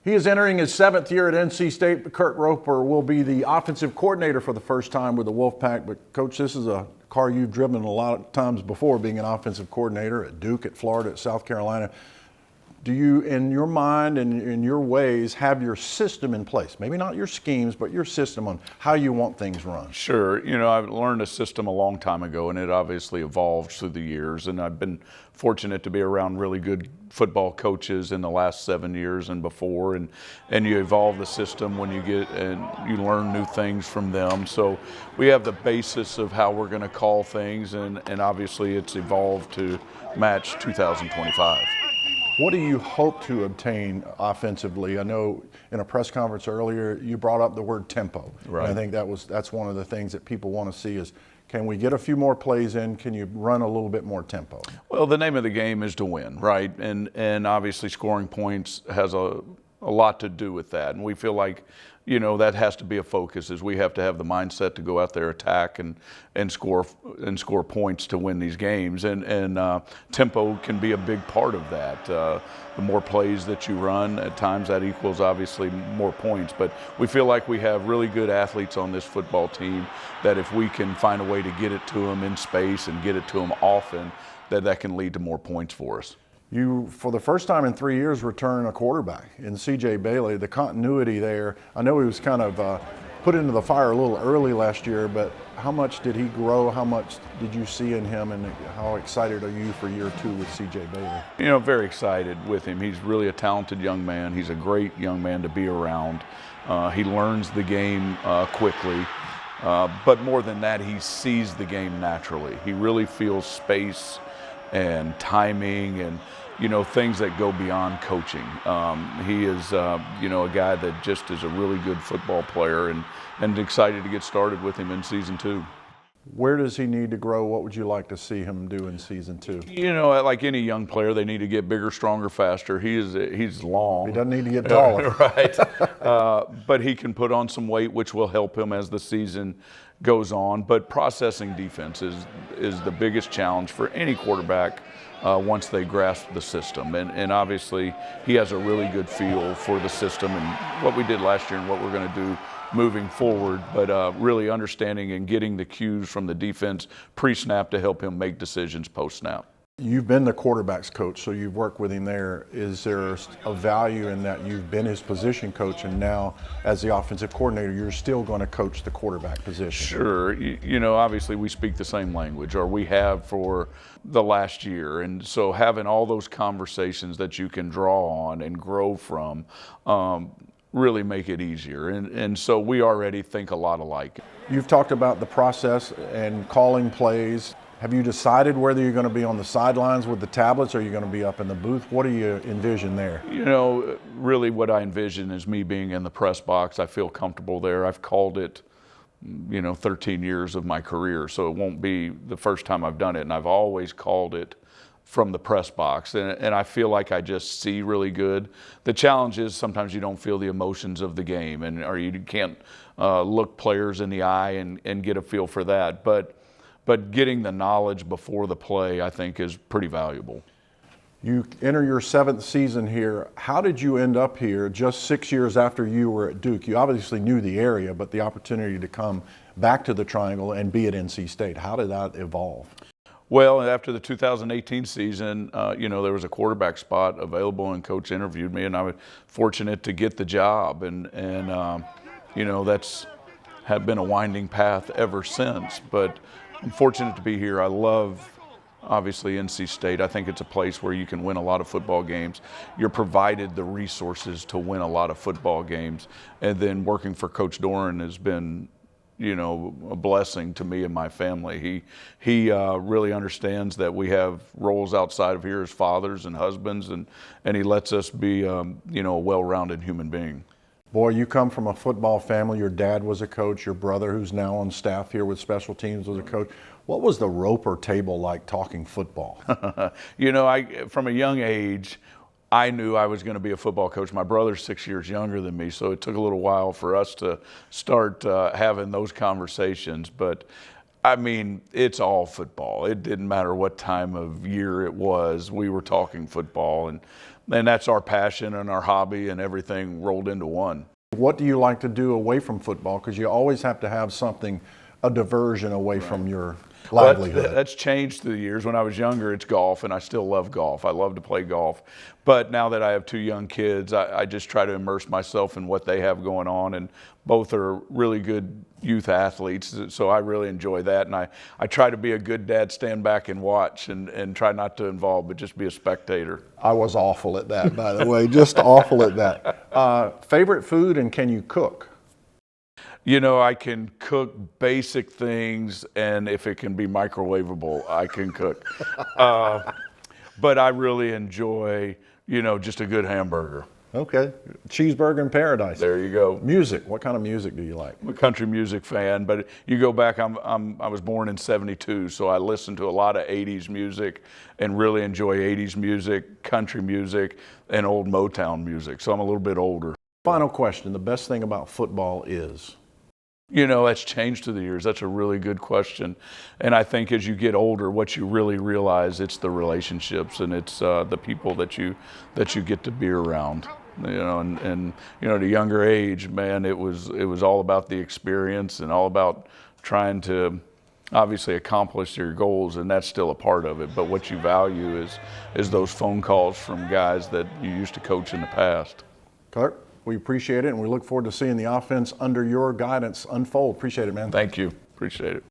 He is entering his 7th year at NC State. Kurt Roper will be the offensive coordinator for the first time with the Wolfpack. But, Coach, this is a car you've driven a lot of times before, being an offensive coordinator at Duke, at Florida, at South Carolina. Do you, in your mind and in your ways, have your system in place? Maybe not your schemes, but your system on how you want things run. Sure. You know, I've learned a system a long time ago, and it obviously evolved through the years. And I've been fortunate to be around really good football coaches in the last 7 years and before. And you evolve the system when you get and you learn new things from them. So we have the basis of how we're going to call things, and obviously it's evolved to match 2025. What do you hope to obtain offensively? I know in a press conference earlier you brought up the word tempo. Right. And I think that's one of the things that people want to see is, can we get a few more plays in? Can you run a little bit more tempo? Well, the name of the game is to win, right? And obviously scoring points has a lot to do with that. And we feel like, you know, that has to be a focus, is we have to have the mindset to go out there, attack and score points to win these games. And tempo can be a big part of that. The more plays that you run, at times that equals obviously more points. But we feel like we have really good athletes on this football team that if we can find a way to get it to them in space and get it to them often, that can lead to more points for us. You, for the first time in 3 years, return a quarterback in C.J. Bailey. The continuity there, I know he was kind of put into the fire a little early last year, but how much did he grow? How much did you see in him, and how excited are you for year 2 with C.J. Bailey? You know, very excited with him. He's really a talented young man. He's a great young man to be around. He learns the game quickly, but more than that, he sees the game naturally. He really feels space and timing and, you know, things that go beyond coaching. He is, you know, a guy that just is a really good football player, and excited to get started with him in season 2. Where does he need to grow? What would you like to see him do in season 2? You know, like any young player, they need to get bigger, stronger, faster. He's long. He doesn't need to get taller. Right. But he can put on some weight, which will help him as the season goes on. But processing defense is the biggest challenge for any quarterback once they grasp the system. And obviously he has a really good feel for the system and what we did last year and what we're going to do moving forward, but really understanding and getting the cues from the defense pre-snap to help him make decisions post-snap. You've been the quarterback's coach, so you've worked with him there. Is there a value in that you've been his position coach, and now as the offensive coordinator, you're still going to coach the quarterback position? Sure. You know, obviously we speak the same language, or we have for the last year. And so having all those conversations that you can draw on and grow from really make it easier. And so we already think a lot alike. You've talked about the process and calling plays. Have you decided whether you're going to be on the sidelines with the tablets or you're going to be up in the booth? What do you envision there? You know, really what I envision is me being in the press box. I feel comfortable there. I've called it, you know, 13 years of my career, so it won't be the first time I've done it. And I've always called it from the press box, and I feel like I just see really good. The challenge is sometimes you don't feel the emotions of the game, or you can't look players in the eye and get a feel for that. But getting the knowledge before the play, I think, is pretty valuable. You enter your 7th season here. How did you end up here just 6 years after you were at Duke? You obviously knew the area, but the opportunity to come back to the Triangle and be at NC State, how did that evolve? Well, after the 2018 season, you know, there was a quarterback spot available, and Coach interviewed me, and I was fortunate to get the job. And you know, that's have been a winding path ever since. But I'm fortunate to be here. I love, obviously, NC State. I think it's a place where you can win a lot of football games. You're provided the resources to win a lot of football games. And then working for Coach Doran has been, you know, a blessing to me and my family. He really understands that we have roles outside of here as fathers and husbands, and he lets us be, you know, a well-rounded human being. Boy, you come from a football family. Your dad was a coach. Your brother, who's now on staff here with special teams, was a coach. What was the Roper table like talking football? You know, from a young age, I knew I was going to be a football coach. My brother's 6 years younger than me, so it took a little while for us to start having those conversations. But I mean, it's all football. It didn't matter what time of year it was. We were talking football, and that's our passion and our hobby and everything rolled into one. What do you like to do away from football? Because you always have to have something, a diversion away from your livelihood. That's changed through the years. When I was younger, it's golf, and I still love golf. I love to play golf. But now that I have 2 young kids, I just try to immerse myself in what they have going on, and both are really good youth athletes, so I really enjoy that. And I try to be a good dad, stand back and watch, and try not to involve, but just be a spectator. I was awful at that, by the way, just awful at that. Favorite food, and can you cook? You know, I can cook basic things, and if it can be microwavable, I can cook. But I really enjoy, just a good hamburger. Okay, cheeseburger in paradise. There you go. Music, what kind of music do you like? I'm a country music fan, but you go back, I was born in '72, so I listen to a lot of 80s music and really enjoy 80s music, country music, and old Motown music, so I'm a little bit older. Final question, the best thing about football is? That's changed through the years. That's a really good question. And I think as you get older, what you really realize, it's the relationships, and it's the people that you get to be around. And at a younger age, man, it was all about the experience and all about trying to obviously accomplish your goals, and that's still a part of it. But what you value is those phone calls from guys that you used to coach in the past. Clark, we appreciate it, and we look forward to seeing the offense under your guidance unfold. Appreciate it, man. Thank you. Appreciate it.